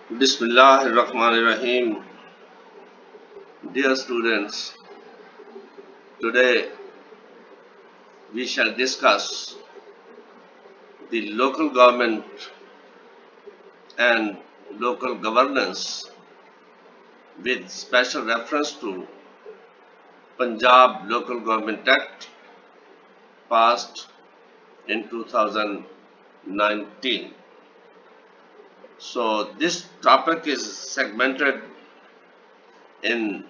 Bismillahirrahmanirrahim. Dear students, today we shall discuss the local government and local governance with special reference to Punjab Local Government Act passed in 2019. So this topic is segmented in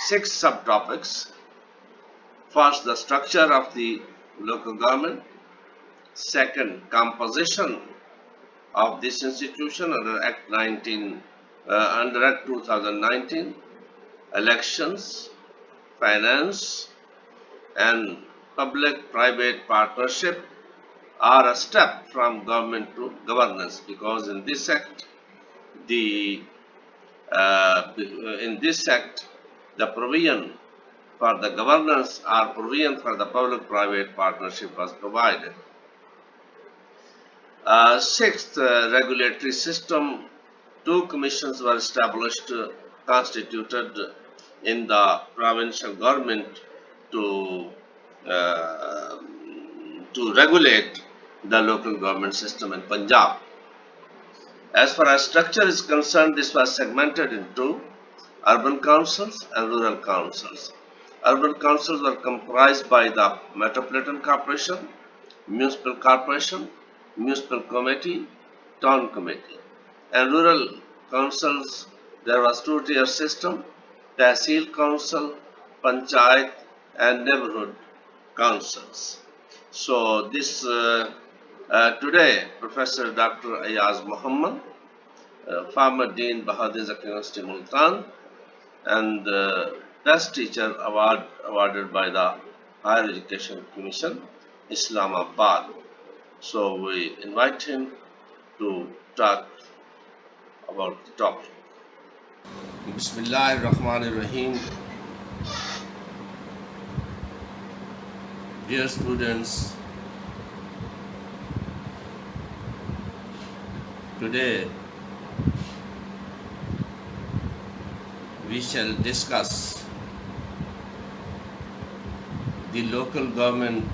6 subtopics. First, the structure of the local government. Second, composition of this institution under Act 2019, elections, finance, and public-private partnership are a step from government to governance, because in this act the provision for the governance or provision for the public-private partnership was provided. Sixth, regulatory system. Two commissions were established, constituted in the provincial government to uh, regulate the local government system in Punjab. As far as structure is concerned, this was segmented into urban councils and rural councils. Urban councils were comprised by the Metropolitan Corporation, Municipal Corporation, Municipal Committee, Town Committee. And rural councils, there was two-tier system, Tehsil Council, Panchayat, and neighborhood councils. So this today, Professor Dr. Ayaz Muhammad, former Dean Bahadur Zakir University Multan, and Best Teacher Award awarded by the Higher Education Commission, Islamabad. So we invite him to talk about the topic. Bismillahirrahmanirrahim. Dear students, today we shall discuss the local government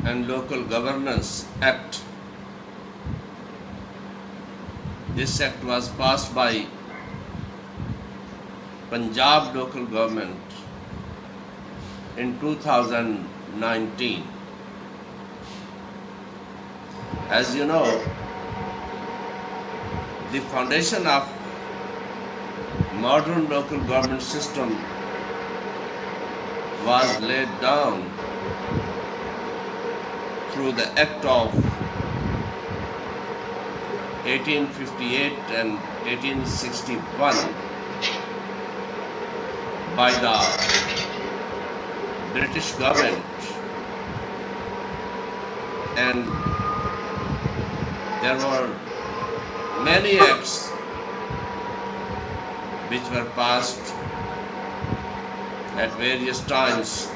and local governance act. This act was passed by Punjab local government in 2019. As you know, the foundation of modern local government system was laid down through the Act of 1858 and 1861 by the British government, and there were many acts which were passed at various times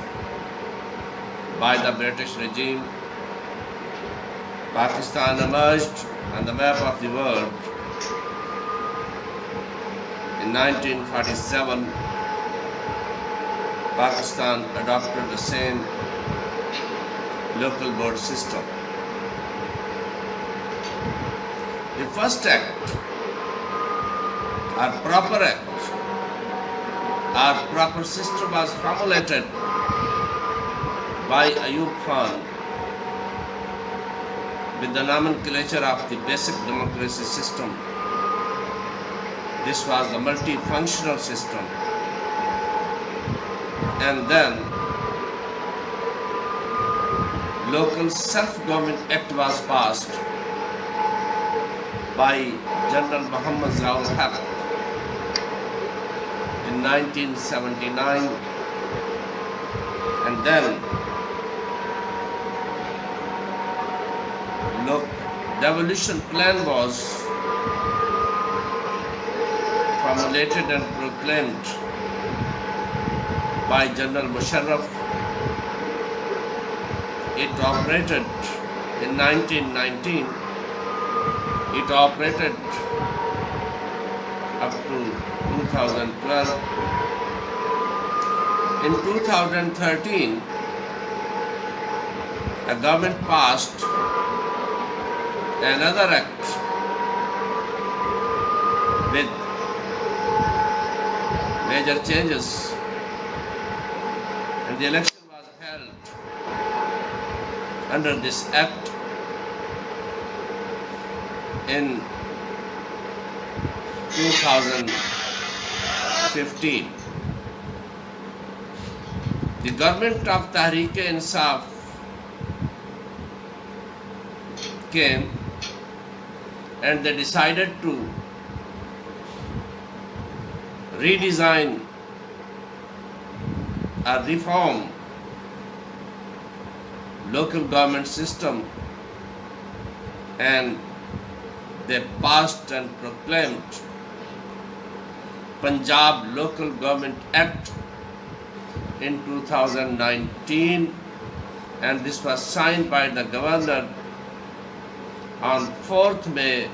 by the British regime. Pakistan emerged on the map of the world in 1947. Pakistan adopted the same local board system. The first act, or proper act, or proper system was formulated by Ayub Khan with the nomenclature of the basic democracy system. This was the multifunctional system. And then Local Self-Government Act was passed by General Muhammad Zaul Haq in 1979, and then devolution plan was formulated and proclaimed by General Musharraf. It operated in 1919. It operated up to 2012. In 2013, the government passed another act with major changes, and the election was held under this act in 2015. The government of Tehrike Insaf came and they decided to redesign or reform local government system, and they passed and proclaimed Punjab Local Government Act in 2019, and this was signed by the governor on 4th May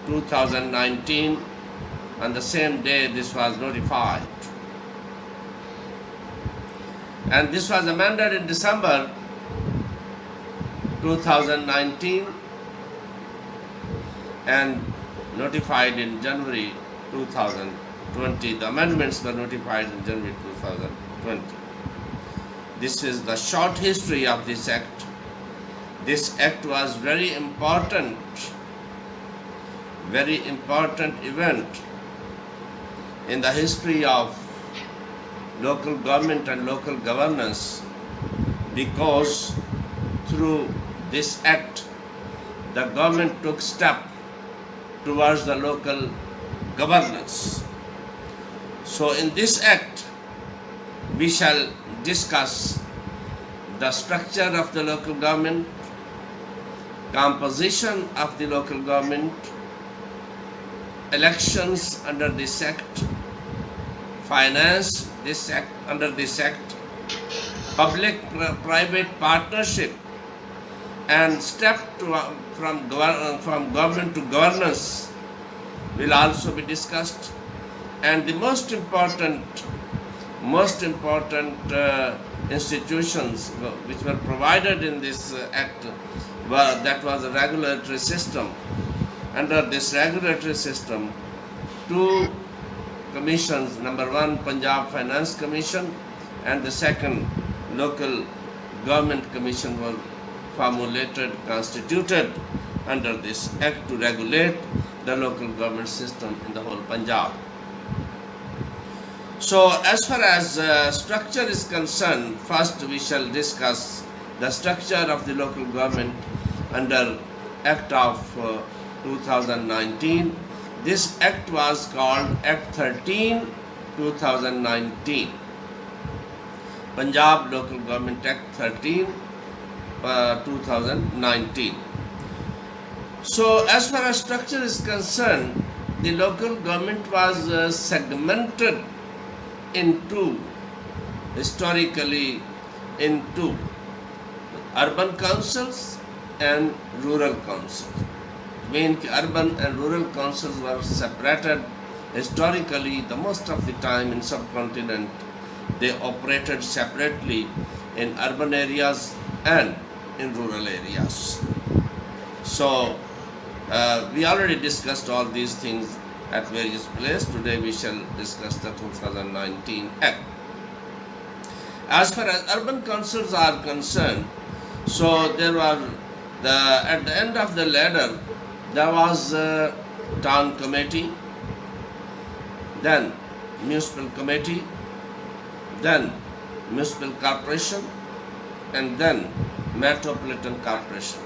2019. On the same day this was notified, and this was amended in December 2019 and notified in January 2020. The amendments were notified in January 2020. This is the short history of this act. This act was very important event in the history of local government and local governance, because through this act the government took step towards the local governance. So in this act we shall discuss the structure of the local government, composition of the local government, elections under this act, finance this act under this act, public-private partnership, and step from government to governance will also be discussed. And the most important institutions which were provided in this act that was a regulatory system. Under this regulatory system, two commissions, number one Punjab Finance Commission and the second Local Government Commission were formulated, constituted under this act to regulate the local government system in the whole Punjab. So as far as structure is concerned, first we shall discuss the structure of the local government under Act of 2019. This act was called Act 13, 2019. Punjab Local Government Act 13, 2019. So as far as structure is concerned, the local government was segmented into, historically, into urban councils and rural councils. Urban and rural councils were separated historically. The most of the time in subcontinent they operated separately in urban areas and in rural areas. So we already discussed all these things at various places. Today we shall discuss the 2019 Act. As far as urban councils are concerned, so there were at the end of the ladder there was a town committee, then municipal committee, then municipal corporation, and then metropolitan corporation.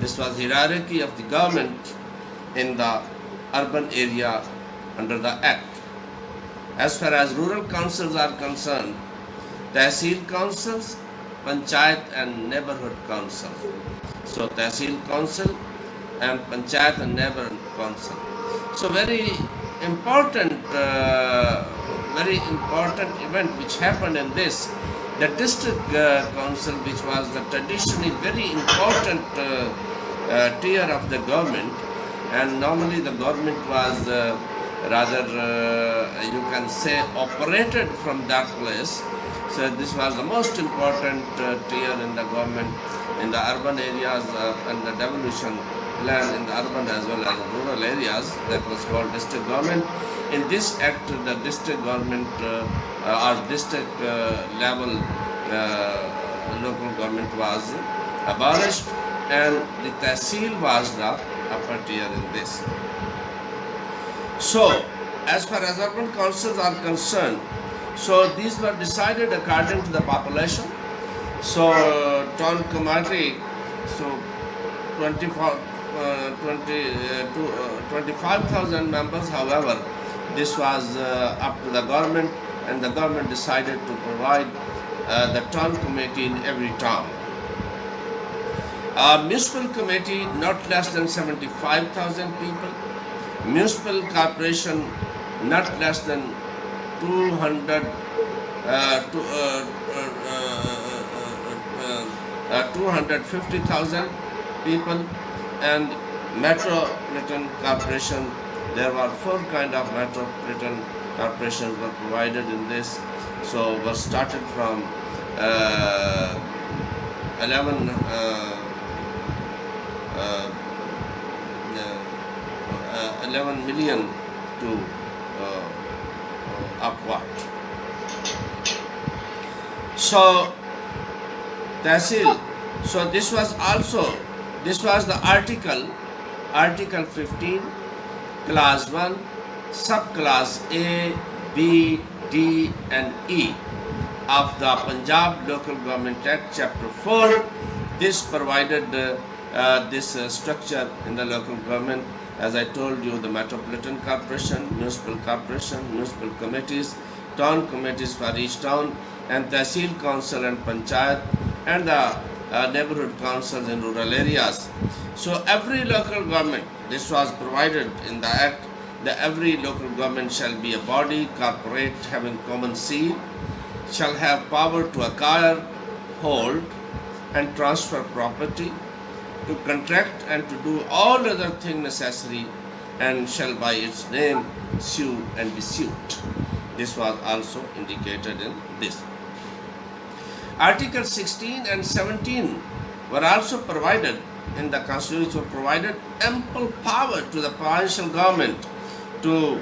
This was hierarchy of the government in the urban area under the Act. As far as rural councils are concerned, Tehsil councils, Panchayat and neighborhood council. So Tehsil council and Panchayat and neighborhood council. So very important event which happened in this. The district council, which was the traditionally very important tier of the government, and normally the government was rather you can say operated from that place. So this was the most important tier in the government in the urban areas and the devolution plan in the urban as well as rural areas. That was called district government. In this act, the district government or district level local government was abolished, and the tehsil was the upper tier in this. So, as far as urban councils are concerned, so these were decided according to the population. So, town committee, so 25,000 members. However, this was up to the government, and the government decided to provide the town committee in every town. Municipal committee not less than 75,000 people. Municipal corporation not less than 250,000 people, and metropolitan corporation, there were 4 kind of metropolitan corporations were provided in this. So was started from 11 million to upward. So tehsil. So this was the article 15, class 1, subclass A, B, D and E of the Punjab Local Government Act Chapter 4. This provided this structure in the local government. As I told you, the metropolitan corporation, municipal committees, town committees for each town, and tehsil council and panchayat, and the neighborhood councils in rural areas. So every local government, this was provided in the act, that every local government shall be a body corporate having common seal, shall have power to acquire, hold and transfer property, to contract and to do all other things necessary, and shall by its name sue and be sued. This was also indicated in this. Article 16 and 17 were also provided in the Constitution, provided ample power to the provincial government to,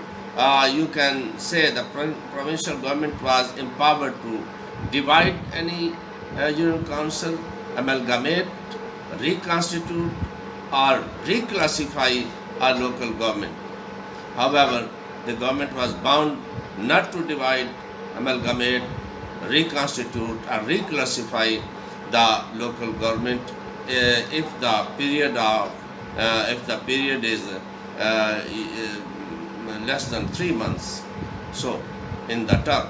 you can say the provincial government was empowered to divide any union council, amalgamate, reconstitute or reclassify a local government. However, the government was bound not to divide, amalgamate, reconstitute or reclassify the local government if the period is less than 3 months. So in the term.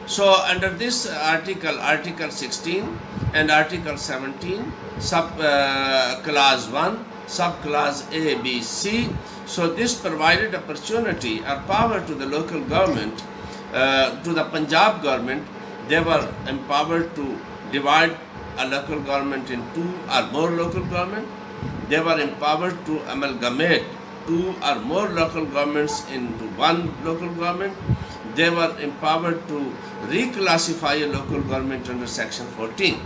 So under this article 16 and article 17, class 1, subclass A, B, C. So this provided opportunity or power to the local government, to the Punjab government. They were empowered to divide a local government in 2 or more local government. They were empowered to amalgamate 2 or more local governments into 1 local government. They were empowered to reclassify a local government under section 14.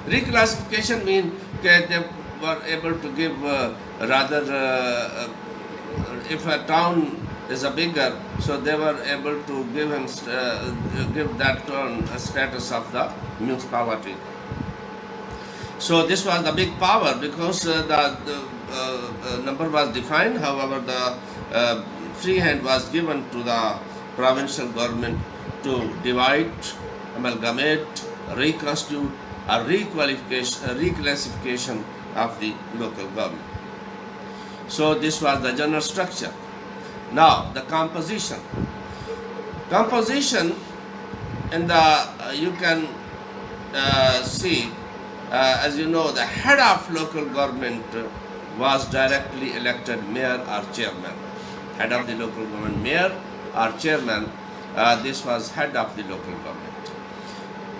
Reclassification means that they were able to give if a town is a bigger, so they were able to give that town a status of the municipality. So this was the big power because the number was defined. However, the free hand was given to the provincial government to divide, amalgamate, reconstitute, or reclassification of the local government. So this was the general structure. Now the composition. Composition in the you can see, as you know, the head of local government was directly elected mayor or chairman. Head of the local government, mayor or chairman, this was head of the local government.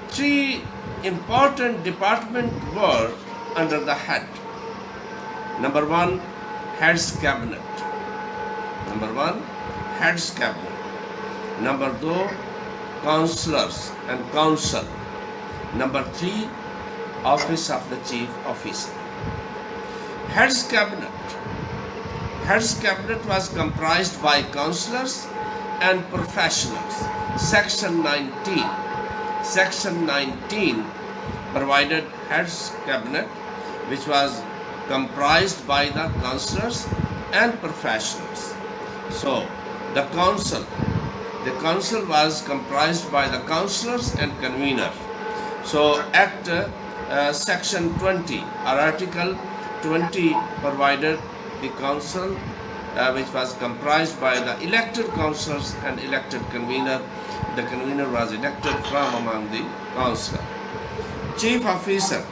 3 important departments were under the head. Number one, heads cabinet. Number one, heads cabinet. Number two, councillors and council. Number three, office of the chief officer. Heads cabinet. Heads cabinet was comprised by councillors and professionals. Section 19. Section 19 provided heads cabinet, which was comprised by the councillors and professionals. So the council was comprised by the councillors and convener. So Act Section 20 or Article 20 provided the council which was comprised by the elected councillors and elected convener. The convener was elected from among the councillors. Chief officer,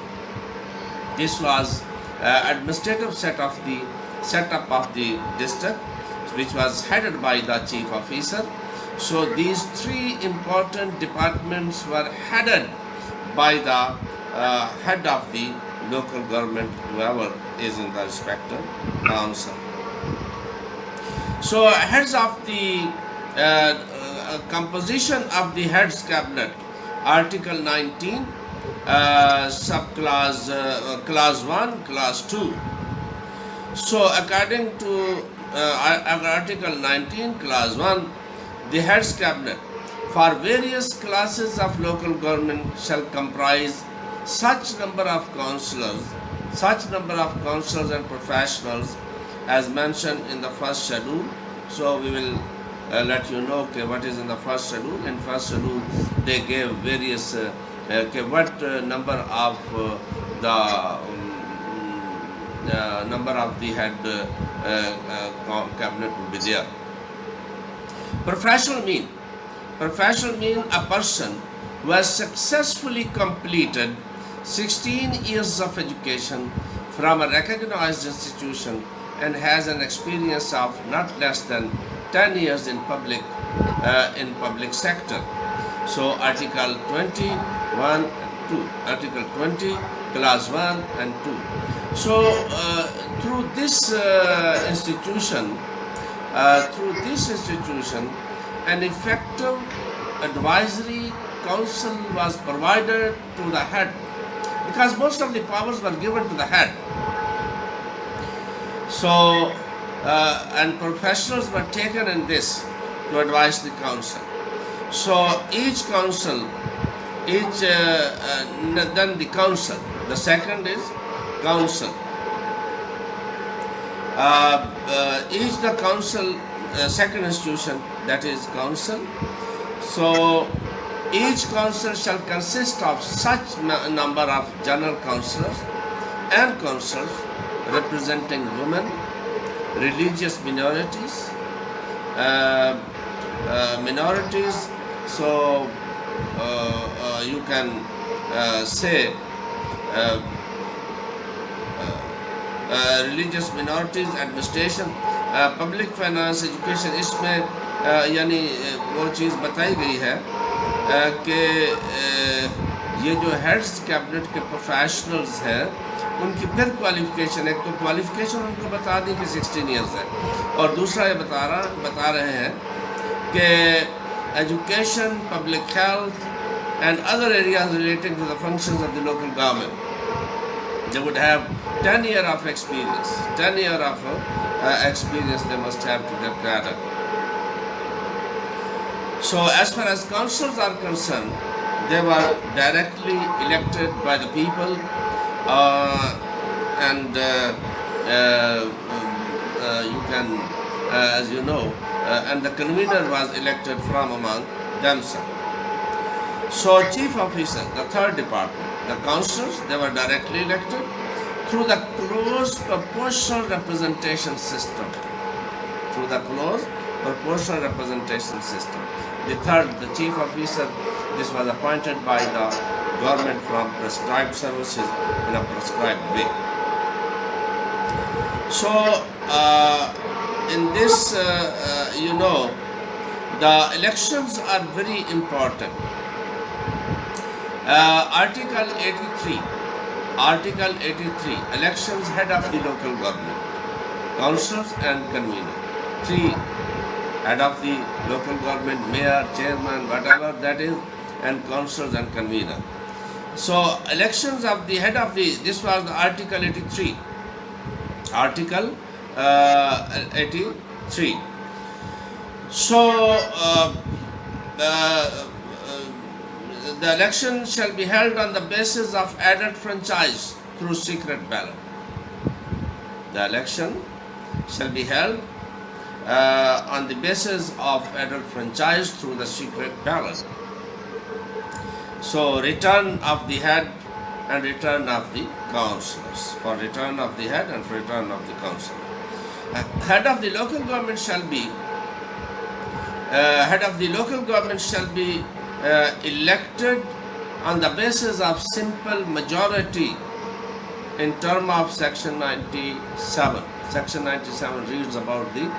this was administrative setup of the district, which was headed by the chief officer. So these three important departments were headed by the head of the local government, whoever is in the respective council. So heads of the composition of the heads cabinet, Article 19, subclass class 1, class 2. So according to Article 19, class 1, the heads cabinet for various classes of local government shall comprise such number of councillors and professionals as mentioned in the first schedule. So we will let you know what is in the first schedule. In first schedule they gave various what number of the number of the head cabinet will be there. Professional mean a person who has successfully completed 16 years of education from a recognized institution and has an experience of not less than 10 years in public sector. So Article 21 and 2. Article 20, class 1 and 2. So through this institution, an effective advisory council was provided to the head, because most of the powers were given to the head. So and professionals were taken in this to advise the council. So each council, then the council. The second is council. Each the council, second institution, that is council. So each council shall consist of such number of general councillors and councillors representing women, religious minorities. So you can say religious minorities, administration, public finance, education, इसमें यानी वो चीज़ बताई गई है कि ये जो heads cabinet के प्रोफेशनल्स हैं उनकी फिर क्वालिफ़िकेशन, एक तो क्वालिफ़िकेशन उनको बता दी कि 16 इयर्स है, और दूसरा ये बता रहे हैं कि education, public health and other areas relating to the functions of the local government, they would have 10 years of experience. 10 years of experience they must have to get cadre. So as far as councils are concerned, they were directly elected by the people, and you can, as you know, and the convener was elected from among themselves. So chief officer, the third department, the councillors, they were directly elected through the close proportional representation system. Through the close proportional representation system. The third, the chief officer, this was appointed by the government from prescribed services in a prescribed way. So in this, you know, the elections are very important. Article 83 Article 83, elections head of the local government, councillors and convener. 3, head of the local government, mayor, chairman, whatever that is, and councillors and convener. So elections of the head of the, this was the Article 83. Article 83. So the election shall be held on the basis of added franchise through secret ballot. The election shall be held on the basis of added franchise through the secret ballot. So return of the head and return of the councillors. For return of the head and for return of the councillor. Head of the local government shall be elected on the basis of simple majority in term of section 97. Section 97 reads about the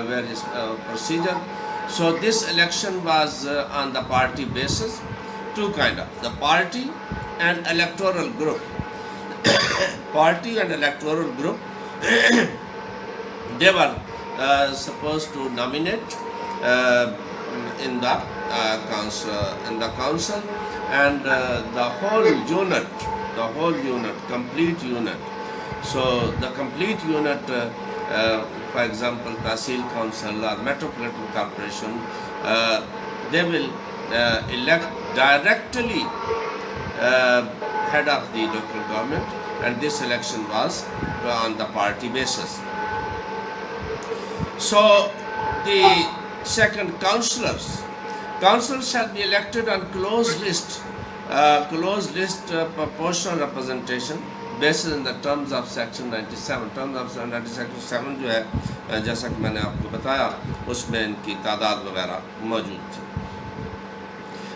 various procedure. So this election was on the party basis, two kind of, the party and electoral group. Party and electoral group, they were supposed to nominate in the council, and the whole unit, complete unit. So the complete unit, for example, Tahsil Council or Metropolitan Corporation, they will elect directly head of the local government, and this election was on the party basis. So the second, councillors shall be elected on closed list proportional representation basis in the terms of section 97. Terms of 97 जो है, जैसा कि मैंने आपको बताया, उसमें इनकी तादाद वगैरह मौजूद थी.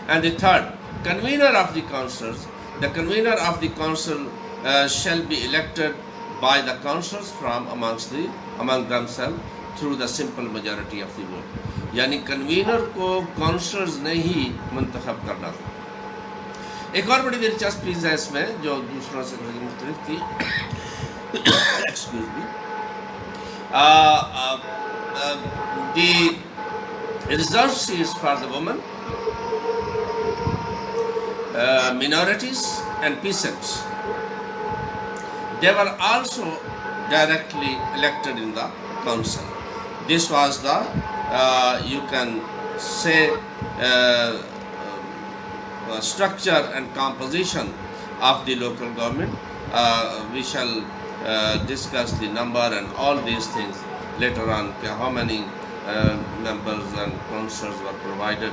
And the third, convener of the councillors. The convener of the council shall be elected by the councillors from among themselves through the simple majority of the vote. यानी कन्वीनर को काउंसलर्स ने ही मुंतखब करना था. एक और बड़ी दिलचस्प चीज़ है इसमें जो दूसरों से थोड़ी मुख्तलिफ थी. Excuse me. The reserved seats for the women, minorities and peasants, they were also directly elected in the council. This was the, you can say, structure and composition of the local government. We shall discuss the number and all these things later on, how many members and councillors were provided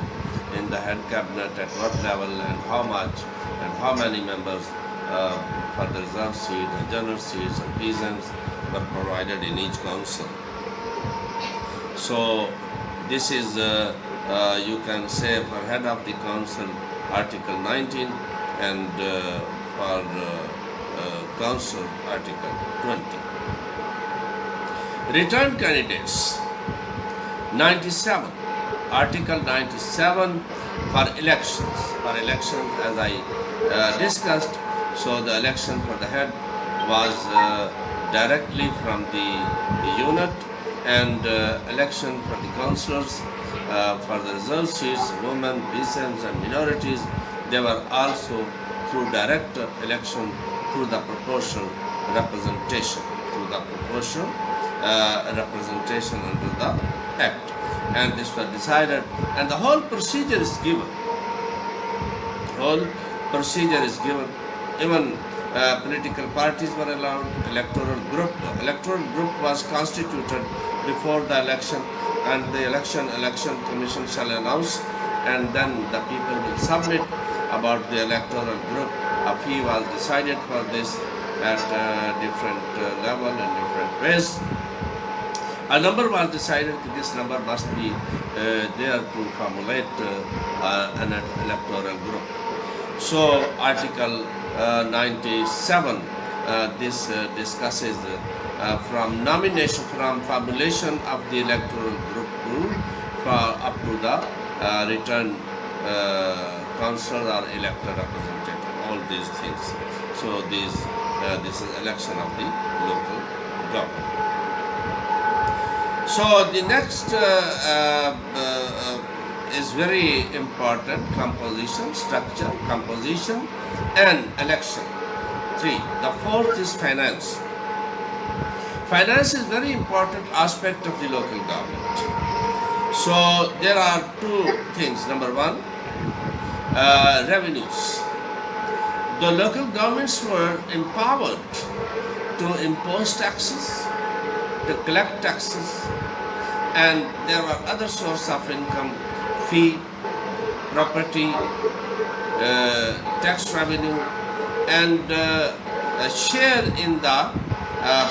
in the head cabinet, at what level and how much, and how many members for the reserve seat, and general seats and peasants were provided in each council. So this is, you can say, for head of the council, Article 19, and for council, Article 20. Return candidates, 97. Article 97 for elections. For elections, as I discussed, so the election for the head was directly from the unit, and election for the councillors, for the reserved seats, women, peasants and minorities, they were also through direct election through the proportional representation, under the Act. And this was decided, and the whole procedure is given. Even political parties were allowed. Electoral group was constituted before the election, and the election commission shall announce, and then the people will submit about the electoral group. A fee was decided for this at different level and different ways. A number was decided that this number must be there to formulate an electoral group. So Article 97, this discusses from nomination, from formulation of the electoral group up to the return councillor or elected representative, all these things. So this is election of the local government. So the next is very important: composition, structure, composition, and election. 3. The fourth is finance. Finance is very important aspect of the local government. So there are two things. Number one, revenues. The local governments were empowered to impose taxes, to collect taxes, and there were other sources of income: fee, property, tax revenue, and a share in the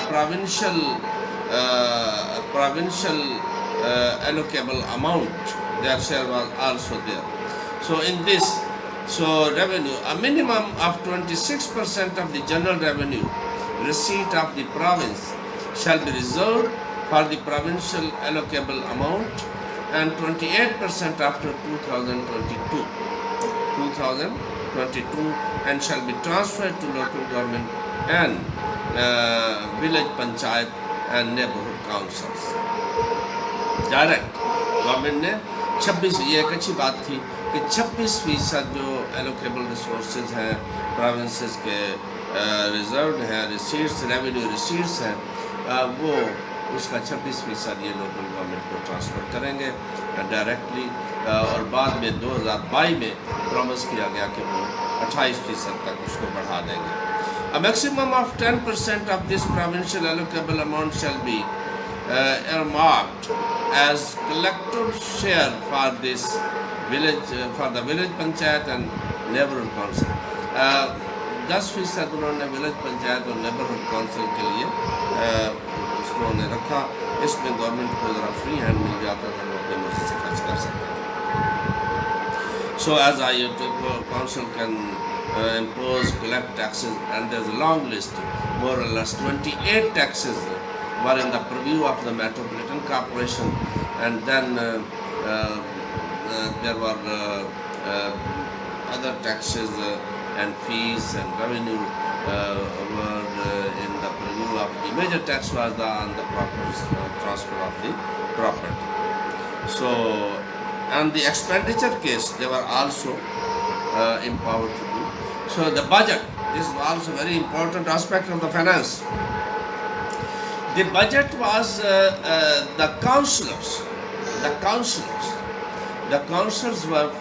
provincial allocable amount. Their share was also there. So in this, revenue, a minimum of 26% of the general revenue receipt of the province shall be reserved for the provincial allocable amount, and 28% after 2022, and shall be transferred to local government and village panchayat and neighborhood councils. Direct government ने 26, ये एक अच्छी बात थी कि 26% जो allocable resources हैं provinces के रिजर्व हैं, रिसीट्स, रेवेन्यू रिसीट्स हैं, वो उसका 26% ये लोकल गवर्नमेंट को ट्रांसफ़र करेंगे डायरेक्टली, और बाद में 2022 में प्रॉमिस किया गया कि वो 28% तक उसको बढ़ा देंगे. A maximum of 10% of this provincial allocable amount shall be earmarked as collective share for this village, for the village panchayat and neighborhood council. 10% उन्होंने village panchayat और neighborhood council के लिए उन्होंने रखा. इसमें गवर्नमेंट को ज़रा फ्री हैंड मिल जाता था, वो अपने मर्जी से खर्च कर सकते थे. So as council can impose, collect taxes, and there's a long list, more or less 28 taxes were in the purview of the Metropolitan Corporation, and then there were other taxes and fees and revenue were in the purview of the major tax was on the transfer of the property. So, and the expenditure case they were also empowered to do. So the budget, this is also very important aspect of the finance. The budget was the councillors. The councillors were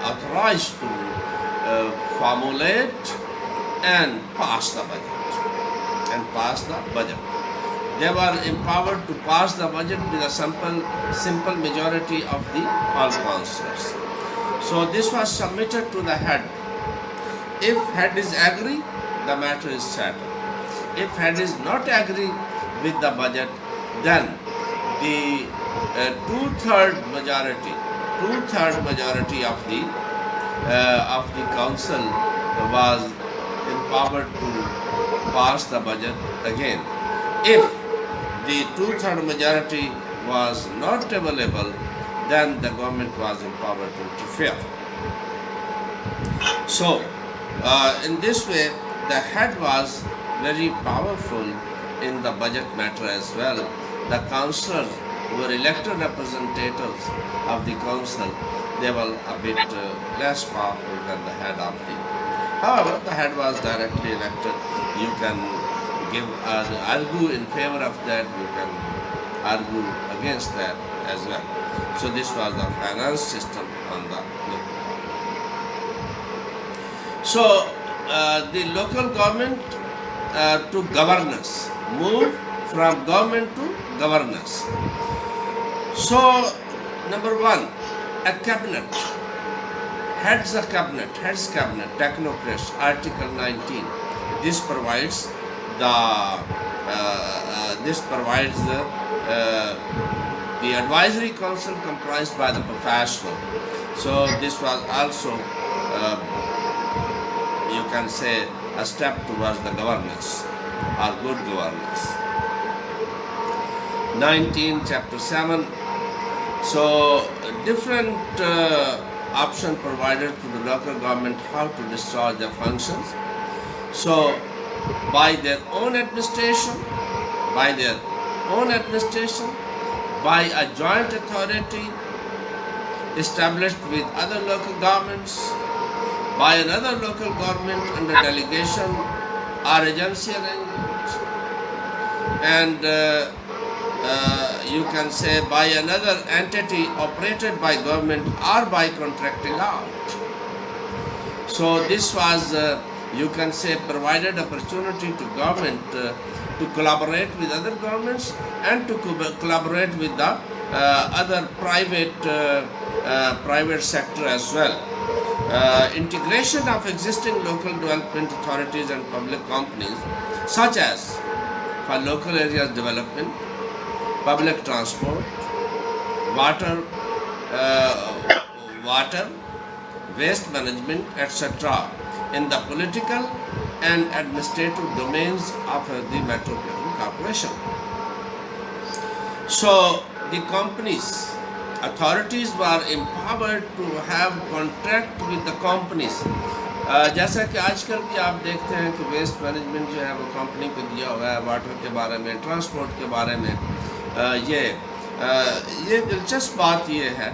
authorized to formulate and pass the budget. They were empowered to pass the budget with a simple majority of the all councillors. So this was submitted to the head. If head is agree, the matter is settled. If head is not agree with the budget, then the two-third majority of the council was empowered to pass the budget again. If the two-third majority was not available, then the government was empowered to interfere. So, in this way, the head was very powerful in the budget matter as well. The councillors were elected representatives of the council. They were a bit less powerful than the head of the. However, the head was directly elected. You can argue in favor of that. You can argue against that as well. So this was the finance system on the local government. So the local government to governance, move from government to governance. So number one, a cabinet, heads cabinet, technocrats, Article 19. This provides the advisory council comprised by the professional. So this was also, you can say, a step towards the governance or good governance. 19, chapter 7. So different option provided to the local government how to discharge their functions. So, by their own administration, by their own administration, by a joint authority established with other local governments, by another local government under delegation or agency arrangement, and you can say by another entity operated by government or by contracting out. So this was, you can say, provided opportunity to government to collaborate with other governments and to collaborate with the other private sector as well. Integration of existing local development authorities and public companies, such as for local areas development, public transport, water, waste management, etc., in the political and administrative domains of the Metropolitan Corporation. So the companies, authorities were empowered to have contract with the companies. जैसा कि आजकल भी आप देखते हैं कि waste management जो है वो कंपनी को दिया हुआ है, वाटर के बारे में, ट्रांसपोर्ट के बारे में। ये दिलचस्प बात ये है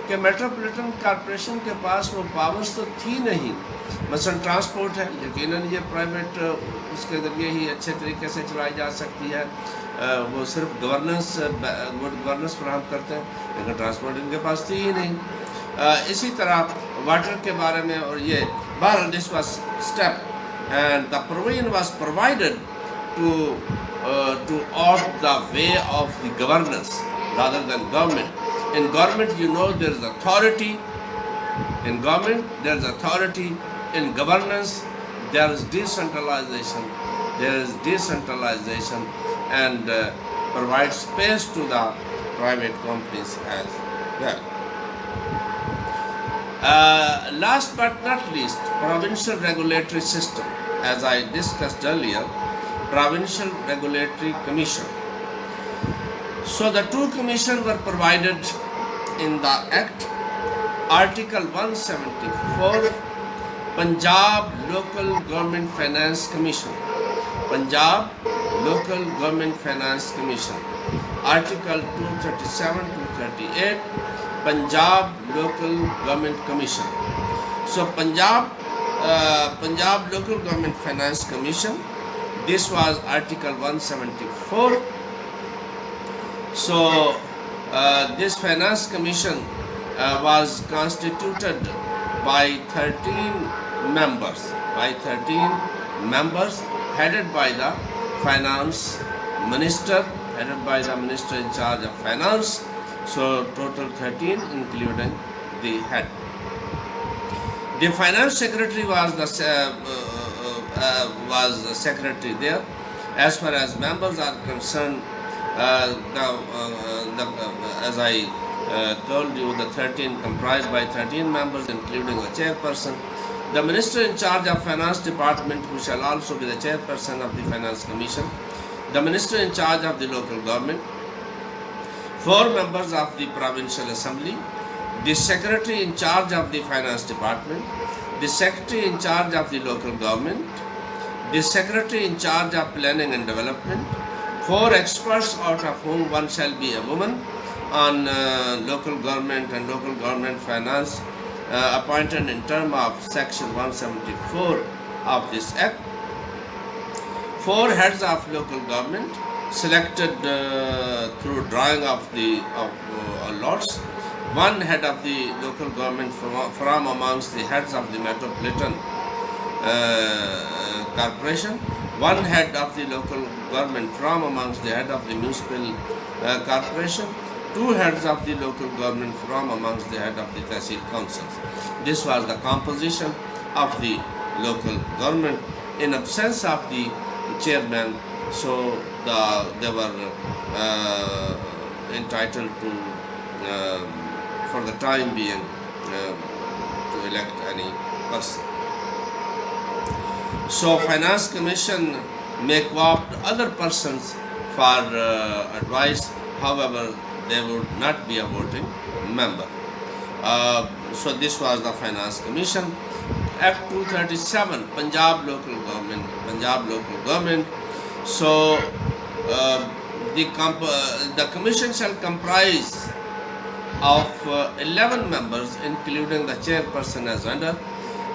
कि मेट्रोपॉलिटन कॉरपोरेशन के पास वो पावर्स तो थी नहीं। मसलन ट्रांसपोर्ट है, यकीनन ये प्राइवेट उसके ज़रिए ही अच्छे तरीके से चलाई जा सकती है। वो सिर्फ गुड गवर्नेंस फराहम करते हैं, लेकिन ट्रांसपोर्ट इनके पास थी ही नहीं। इसी तरह वाटर के बारे में, और ये बहरहाल this was step and the provision was provided to opt the way of the governance rather than government. In government, you know, there is authority. In government, there is authority. In governance, there is decentralization. There is decentralization and provide space to the private companies as well. Last but not least, provincial regulatory system. As I discussed earlier, Provincial Regulatory Commission. So the two commissions were provided in the Act. Article 174, Punjab Local Government Finance Commission. Punjab Local Government Finance Commission. Article 237 to 38, Punjab Local Government Commission. So Punjab Local Government Finance Commission. This was Article 174. So this Finance Commission was constituted by 13 members. Headed by the Finance Minister, headed by the Minister in charge of Finance. So total 13, including the head. The Finance Secretary was the secretary there. As far as members are concerned, as I told you, the 13 comprised by 13 members, including the chairperson. The Minister in charge of Finance Department, who shall also be the chairperson of the Finance Commission. The Minister in charge of the local government. 4 members of the Provincial Assembly. The Secretary in charge of the Finance Department. The Secretary in charge of the local government. The Secretary in charge of Planning and Development, 4 experts, out of whom one shall be a woman, on local government and local government finance, appointed in terms of Section 174 of this Act. 4 heads of local government, selected through drawing of lots. 1 head of the local government from amongst the heads of the Metropolitan Corporation, 1 head of the local government from amongst the head of the municipal corporation, 2 heads of the local government from amongst the head of the Tehsil councils. This was the composition of the local government in absence of the chairman, so they were entitled to, for the time being, to elect any person. So Finance Commission may co-opt other persons for advice, however they would not be a voting member. So this was the Finance Commission. Act 237, Punjab local government. So the commission shall comprise of 11 members, including the chairperson as vendor,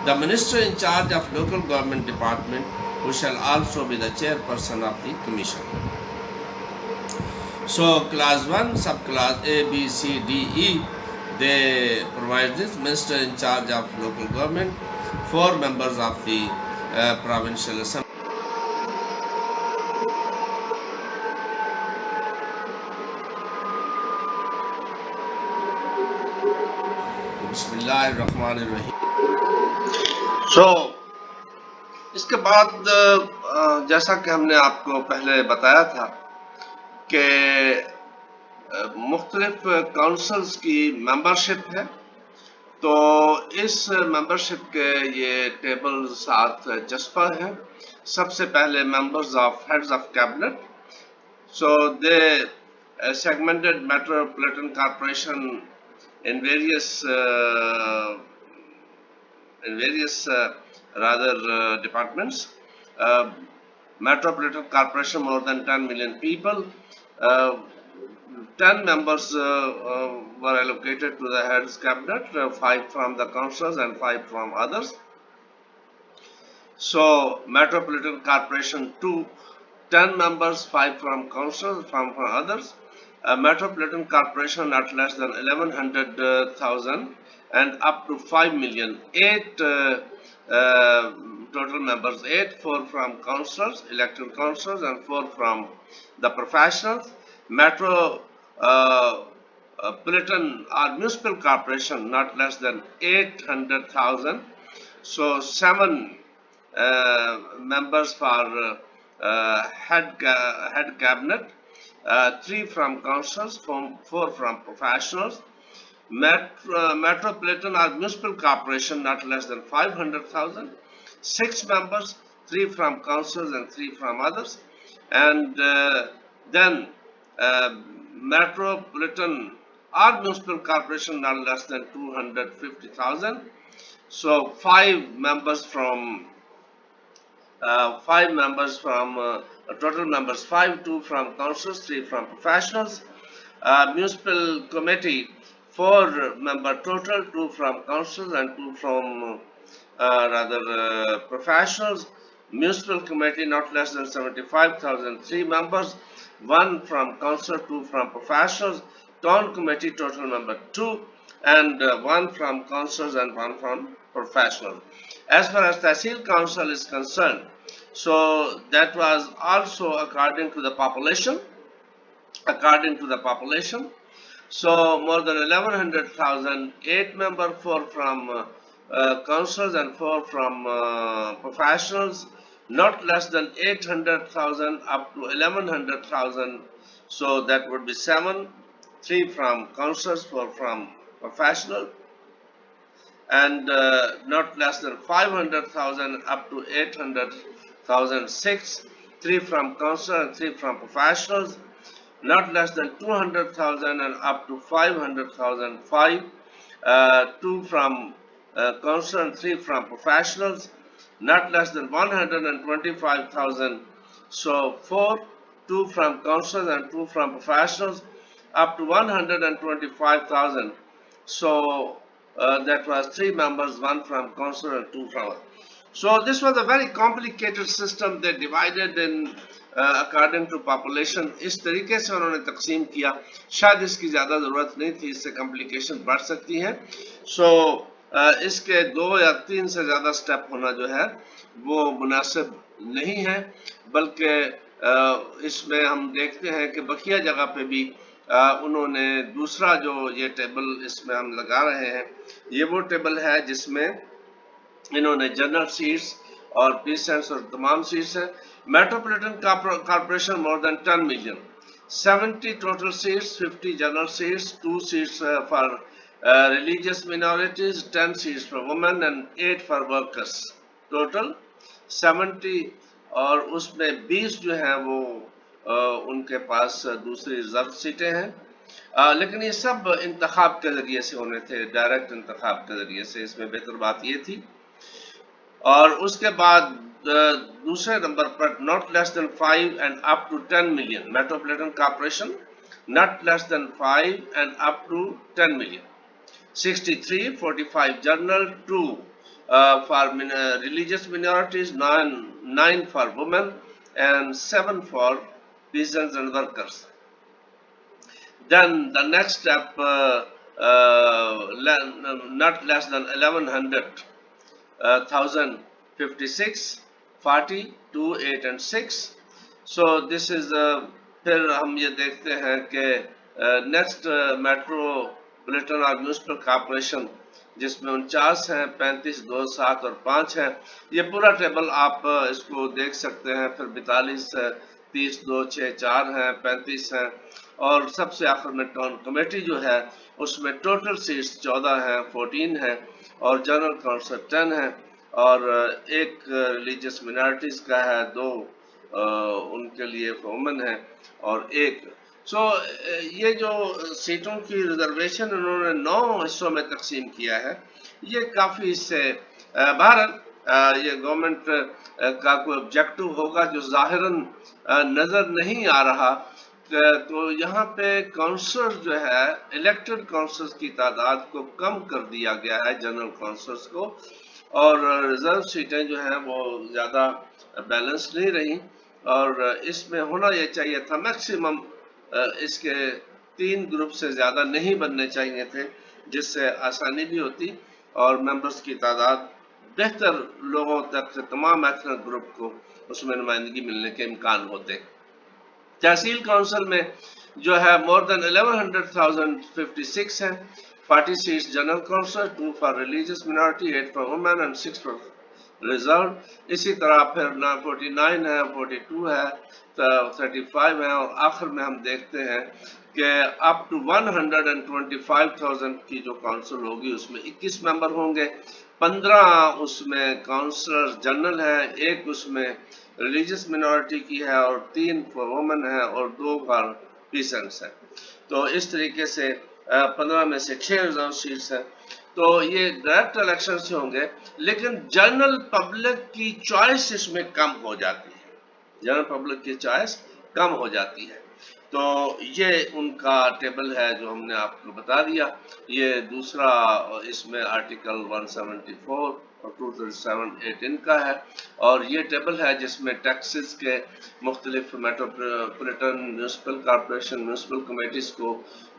the minister in charge of local government department, who shall also be the chairperson of the commission. So class 1, subclass A, B, C, D, E, they provide this: minister in charge of local government, 4 members of the provincial assembly. बिस्मिल्लाहिर्रहमानिर्रहीम. So इसके बाद जैसा कि हमने आपको पहले बताया था कि मुख्तलिफ काउंसिल्स की मेंबरशिप है, तो इस मेंबरशिप के ये टेबल साथ जस्पा हैं. सबसे पहले members of heads of cabinet. So they segmented metropolitan corporation in various departments. Metropolitan corporation, more than 10 million people. 10 members were allocated to the heads cabinet, 5 from the councils and 5 from others. So Metropolitan Corporation 2, 10 members, 5 from councils, from others. Metropolitan Corporation not less than 1100,000 and up to 5 million. 8 total members, 8, 4 from councillors, elected councillors, and 4 from the professionals. Metropolitan or municipal corporation not less than 800,000. So 7 members for head cabinet, 3 from councils, 4 from professionals. Metropolitan or municipal corporation not less than 500,000, 6 members, 3 from councils and 3 from others. And then metropolitan or municipal corporation not less than 250,000. So 5 members from total members 5, 2 from councils, 3 from professionals. Municipal committee 4 member total, 2 from councils and 2 from professionals. Municipal committee not less than 75,000, 3 members, 1 from council, 2 from professionals. Town committee total member 2 and 1 from councils and 1 from professionals. As far as Tehsil Council is concerned, so that was also according to the population. So more than 1100,000, 8 members, 4 from councils and 4 from professionals, not less than 800,000 up to 1100,000. So that would be 7, 3 from councils, 4 from professional, and not less than 500,000 up to 800,000, 6, 3 from council and 3 from professionals, not less than 200,000 and up to 500,000, 5, 2 from council and 3 from professionals, not less than 125,000, so 4, 2 from council and 2 from professionals, up to 125,000. So that was 3 members, 1 from council and 2 from. So this was a very complicated system. They divided in according to population. इस तरीके से उन्होंने तकसीम किया. शायद इसकी ज़्यादा ज़रूरत नहीं थी, इससे कॉम्प्लिकेशन बढ़ सकती हैं. सो इसके 2 या 3 से ज़्यादा स्टेप होना जो है वो मुनासिब नहीं है, बल्कि इसमें हम देखते हैं कि बकिया जगह पे भी उन्होंने दूसरा जो ये टेबल इसमें हम लगा रहे हैं, ये वो टेबल है जिसमें इन्होंने जनरल सीट्स और पीसेंट्स और तमाम सीट्स हैं. Metropolitan corporation more than 10 million, 70 total seats, 50 general seats, 2 seats for religious minorities, 10 seats for women and 8 for workers. Total 70, और उसमें 20 जो हैं वो उनके पास दूसरी रिजर्व सीटें हैं. लेकिन ये सब इंतखाब के जरिए से होने थे, डायरेक्ट इंतखाब के जरिए से। इसमें बेहतर बात ये थी। और उसके बाद दूसरे नंबर पर not less than 5 and up to 10 million metropolitan corporation, not less than 5 and up to 10 million. 63 45 general, 2 for religious minorities, 9 for women, and 7 for peasants and workers. Then the next step, not less than 1100, 1056, 40, 2, 8 and 6. So this is फिर हम ये देखते हैं कि next metropolitan और municipal corporation, जिसमें 49 हैं, 35, 2, 7 और 5 हैं। ये पूरा टेबल आप इसको देख सकते हैं। फिर 42 है, 30, 2, 6, 4 हैं, 35 हैं। और सबसे आखिर में टाउन कमेटी जो है उसमें टोटल सीट्स 14 हैं, 14 हैं, और जनरल काउंसिल 10 है, और एक रिलीजियस मिनॉरिटीज का है, 2 उनके लिए वुमेन है, और एक। सो ये जो सीटों की रिजर्वेशन उन्होंने 9 हिस्सों में तकसीम किया है, ये काफ़ी इससे भारत ये गवर्नमेंट का कोई ऑब्जेक्टिव होगा जो ज़ाहिरन नज़र नहीं आ रहा। तो यहाँ पे काउंसलर जो है, इलेक्टेड काउंसलर्स की तादाद को कम कर दिया गया है, जनरल काउंसलर्स को, और रिजर्व सीटें जो हैं वो ज़्यादा बैलेंस नहीं रही। और इसमें होना ये चाहिए था मैक्सिमम इसके 3 ग्रुप से ज़्यादा नहीं बनने चाहिए थे, जिससे आसानी भी होती और मेंबर्स की तादाद बेहतर लोगों तक, तमाम एथनिक ग्रुप को उसमें नुमाइंदगी मिलने के इम्कान होते। तहसील काउंसिल में जो है मोर देन 1156 है, 40 seats general council, 2 for religious minority, 8 for women and 6 for reserve. इसी तरह फिर 49 है, 42 है, 35 है, और आखिर में हम देखते हैं कि अप टू 125,000 की जो काउंसिल होगी उसमें 21 मेंबर होंगे, 15 उसमें काउंसलर जनरल है, एक उसमें रिलीजियस मिनॉरिटी की है, और 3 फॉर वुमेन है, और 2 फॉर पीसेंट्स है। तो इस तरीके से 15 में से 6 रिजर्व सीट्स हैं। तो ये डायरेक्ट इलेक्शन से होंगे, लेकिन जनरल पब्लिक की चॉइस इसमें कम हो जाती है, जनरल पब्लिक की चॉइस कम हो जाती है। तो ये उनका टेबल है जो हमने आपको बता दिया। ये दूसरा इसमें आर्टिकल 174 और 237(18) का है, और ये टेबल है जिसमें टैक्सेस के मुख्तलिफ metropolitan municipal corporation municipal committees को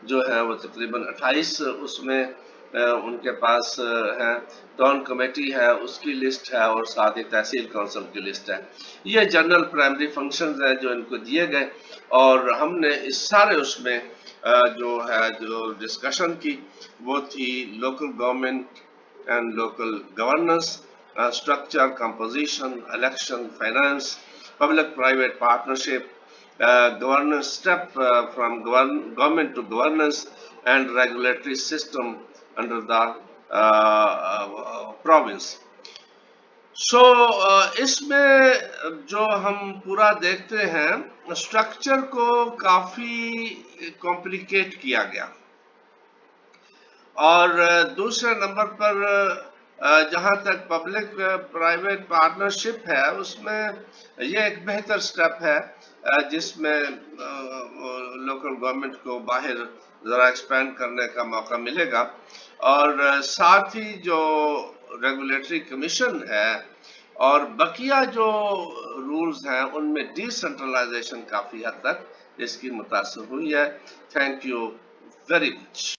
जो है वो तकरीबन 28 उसमें उनके पास है। टाउन कमेटी है, उसकी लिस्ट है, और साथ ही तहसील काउंसिल की लिस्ट है। ये जनरल प्राइमरी फंक्शंस हैं जो इनको दिए गए, और हमने इस सारे उसमें जो डिस्कशन की वो थी local government and local governance, structure, composition, election, finance, public-private partnership, governance step from government to governance, and regulatory system under the province. So इसमें जो हम पूरा देखते हैं, स्ट्रक्चर को काफ़ी कॉम्प्लिकेट किया गया। और दूसरे नंबर पर जहां तक पब्लिक प्राइवेट पार्टनरशिप है, उसमें ये एक बेहतर स्टेप है जिसमें लोकल गवर्नमेंट को बाहर ज़रा एक्सपेंड करने का मौका मिलेगा। और साथ ही जो रेगुलेटरी कमीशन है और बकिया जो रूल्स हैं उनमें डिसेंट्रलाइजेशन काफ़ी हद तक इसकी मुतासर हुई है। Thank you very much.